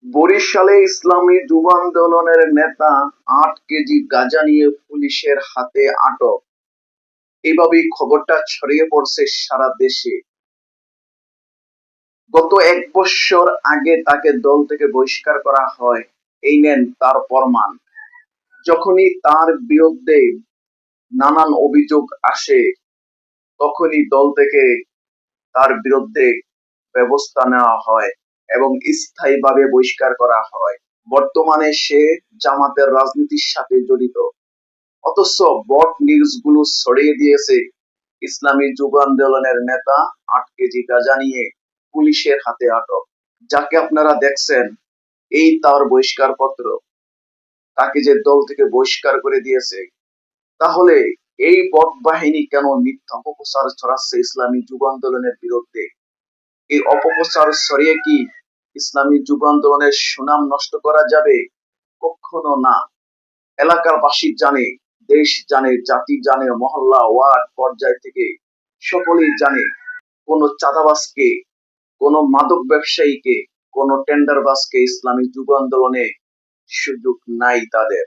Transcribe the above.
বরিশালে ইসলামী যুব আন্দোলনের নেতা ৮ কেজি গাঁজা নিয়ে পুলিশের হাতে আটক। এভাবেই খবরটা ছড়িয়ে পড়ছে সারা দেশে। গত ১ বৎসর আগে তাকে দল থেকে বহিষ্কার করা হয়। এই নেন তার প্রমাণ। যখনই তার বিরুদ্ধে নানান অভিযোগ আসে, তখনই দল থেকে তার বিরুদ্ধে ব্যবস্থা নেওয়া হয় এবং স্থায়ীভাবে বহিষ্কার করা হয়। বর্তমানে সে জামাতের রাজনীতির সাথে জড়িত। অথচ বট নিউজ গুলো ছড়িয়ে দিয়েছে ইসলামী যুব আন্দোলনের নেতা ৮ কেজি গাঁজা নিয়ে পুলিশের হাতে আটক। যাকে আপনারা দেখছেন, এই তার বহিষ্কার পত্র। তাকে যে দল থেকে বহিষ্কার করে দিয়েছে। তাহলে এই বট বাহিনী কেন মিথ্যা অপপ্রচার ছড়াচ্ছে ইসলামী যুব আন্দোলনের বিরুদ্ধে? এই অপপ্রচার ছড়িয়ে কি ইসলামী যুব আন্দোলনের সুনাম নষ্ট করা যাবে? কখনো না। এলাকার বাসী জানে, দেশ জানে, জাতি জানে, মহল্লা ওয়ার্ড পর্যায় থেকে সকলেই জানে, কোন চাঁদাবাজকে, কোন মাদক ব্যবসায়ীকে, কোন টেন্ডারবাজকে ইসলামী যুব আন্দোলনে সুযোগ নাই তাদের।